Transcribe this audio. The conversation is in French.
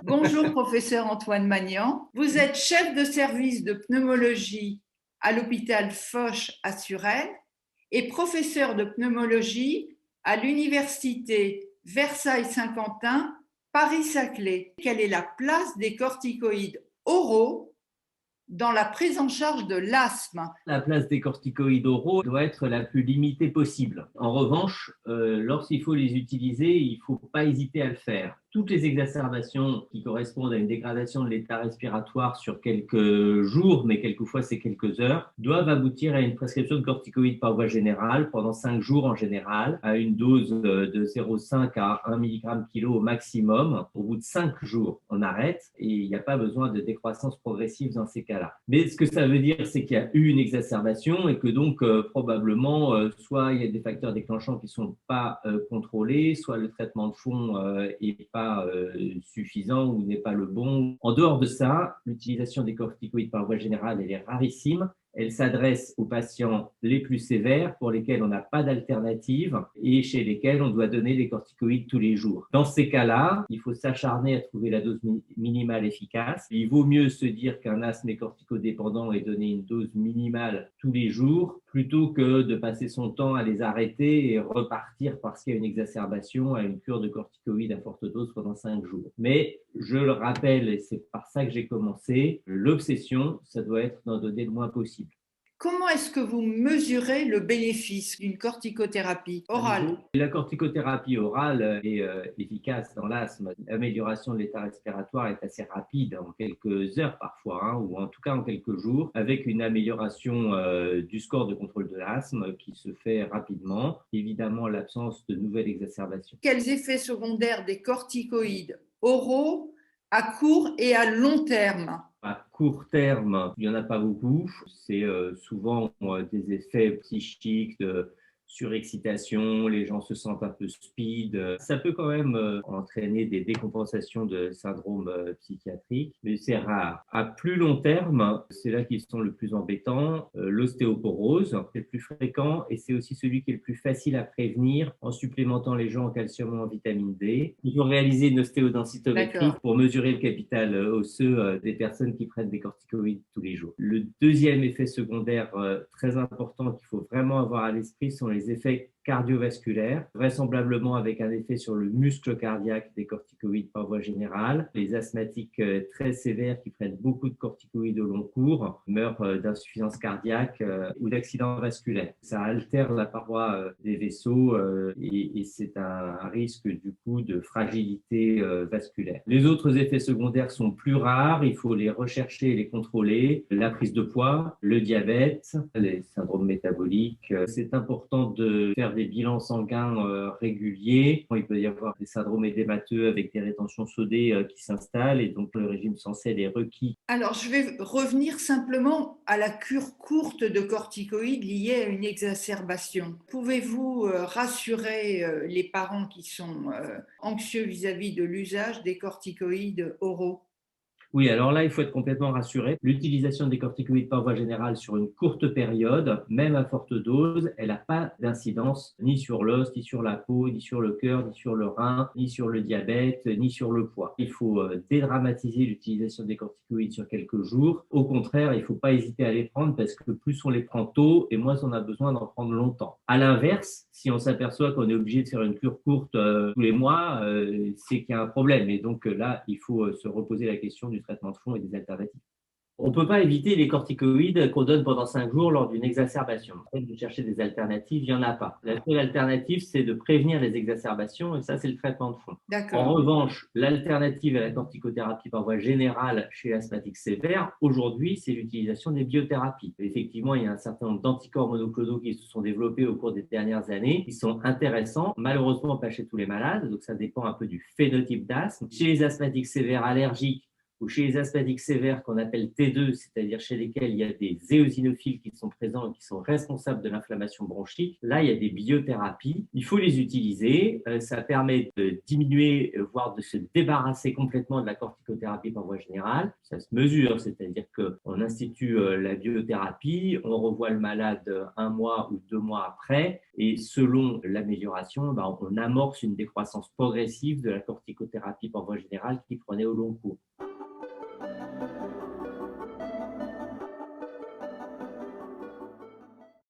Bonjour, professeur Antoine Magnan. Vous êtes chef de service de pneumologie à l'hôpital Foch à Suresnes et professeur de pneumologie à l'université Versailles-Saint-Quentin, Paris-Saclay. Quelle est la place des corticoïdes oraux dans la prise en charge de l'asthme? La place des corticoïdes oraux doit être la plus limitée possible. En revanche, lorsqu'il faut les utiliser, il ne faut pas hésiter à le faire. Toutes les exacerbations qui correspondent à une dégradation de l'état respiratoire sur quelques jours, mais quelquefois c'est quelques heures, doivent aboutir à une prescription de corticoïdes par voie générale pendant 5 jours en général, à une dose de 0,5 à 1 mg/kg au maximum. Au bout de 5 jours, on arrête et il n'y a pas besoin de décroissance progressive dans ces cas-là. Mais ce que ça veut dire, c'est qu'il y a eu une exacerbation et que donc probablement, soit il y a des facteurs déclenchants qui ne sont pas contrôlés, soit le traitement de fond n'est pas suffisant ou n'est pas le bon. En dehors de ça, l'utilisation des corticoïdes par voie générale, elle est rarissime. Elle s'adresse aux patients les plus sévères pour lesquels on n'a pas d'alternative et chez lesquels on doit donner des corticoïdes tous les jours. Dans ces cas-là, il faut s'acharner à trouver la dose minimale efficace. Il vaut mieux se dire qu'un asthme est corticodépendant et donner une dose minimale tous les jours plutôt que de passer son temps à les arrêter et repartir parce qu'il y a une exacerbation à une cure de corticoïdes à forte dose pendant 5 jours. Mais je le rappelle, et c'est par ça que j'ai commencé, l'obsession, ça doit être d'en donner le moins possible. Comment est-ce que vous mesurez le bénéfice d'une corticothérapie orale? La corticothérapie orale est efficace dans l'asthme. L'amélioration de l'état respiratoire est assez rapide, en quelques heures parfois, ou en tout cas en quelques jours, avec une amélioration du score de contrôle de l'asthme qui se fait rapidement. Évidemment, l'absence de nouvelles exacerbations. Quels effets secondaires des corticoïdes oraux à court et à long terme? À court terme, il n'y en a pas beaucoup. C'est souvent des effets psychiques de surexcitation, les gens se sentent un peu speed. Ça peut quand même entraîner des décompensations de syndrome psychiatrique, mais c'est rare. À plus long terme, c'est là qu'ils sont le plus embêtants. L'ostéoporose, c'est le plus fréquent et c'est aussi celui qui est le plus facile à prévenir en supplémentant les gens en calcium ou en vitamine D. Il faut réaliser une ostéodensitométrie pour mesurer le capital osseux des personnes qui prennent des corticoïdes tous les jours. Le deuxième effet secondaire très important qu'il faut vraiment avoir à l'esprit sont les effets cardiovasculaires, vraisemblablement avec un effet sur le muscle cardiaque des corticoïdes par voie générale. Les asthmatiques très sévères qui prennent beaucoup de corticoïdes au long cours meurent d'insuffisance cardiaque ou d'accident vasculaire. Ça altère la paroi des vaisseaux et c'est un risque du coup de fragilité vasculaire. Les autres effets secondaires sont plus rares, il faut les rechercher et les contrôler. La prise de poids, le diabète, les syndromes métaboliques. C'est important de faire des bilans sanguins réguliers. Il peut y avoir des syndromes édémateux avec des rétentions sodées qui s'installent et donc le régime sans sel est requis. Alors, je vais revenir simplement à la cure courte de corticoïdes liée à une exacerbation. Pouvez-vous rassurer les parents qui sont anxieux vis-à-vis de l'usage des corticoïdes oraux? Oui, alors là, il faut être complètement rassuré. L'utilisation des corticoïdes par voie générale sur une courte période, même à forte dose, elle n'a pas d'incidence ni sur l'os, ni sur la peau, ni sur le cœur, ni sur le rein, ni sur le diabète, ni sur le poids. Il faut dédramatiser l'utilisation des corticoïdes sur quelques jours. Au contraire, il ne faut pas hésiter à les prendre parce que plus on les prend tôt et moins on a besoin d'en prendre longtemps. À l'inverse, si on s'aperçoit qu'on est obligé de faire une cure courte tous les mois, c'est qu'il y a un problème. Et donc là, il faut se reposer la question du traitement de fond et des alternatives. On ne peut pas éviter les corticoïdes qu'on donne pendant 5 jours lors d'une exacerbation. De chercher des alternatives, il n'y en a pas. La seule alternative, c'est de prévenir les exacerbations et ça, c'est le traitement de fond. En revanche, l'alternative à la corticothérapie par voie générale chez l'asthmatique sévère, aujourd'hui, c'est l'utilisation des biothérapies. Effectivement, il y a un certain nombre d'anticorps monoclonaux qui se sont développés au cours des dernières années, qui sont intéressants, malheureusement pas chez tous les malades, donc ça dépend un peu du phénotype d'asthme. Chez les asthmatiques sévères allergiques, ou chez les asthmatiques sévères qu'on appelle T2, c'est-à-dire chez lesquels il y a des éosinophiles qui sont présents et qui sont responsables de l'inflammation bronchique, là, il y a des biothérapies. Il faut les utiliser. Ça permet de diminuer, voire de se débarrasser complètement de la corticothérapie par voie générale. Ça se mesure, c'est-à-dire qu'on institue la biothérapie, on revoit le malade 1 mois ou 2 mois après, et selon l'amélioration, on amorce une décroissance progressive de la corticothérapie par voie générale qu'il prenait au long cours.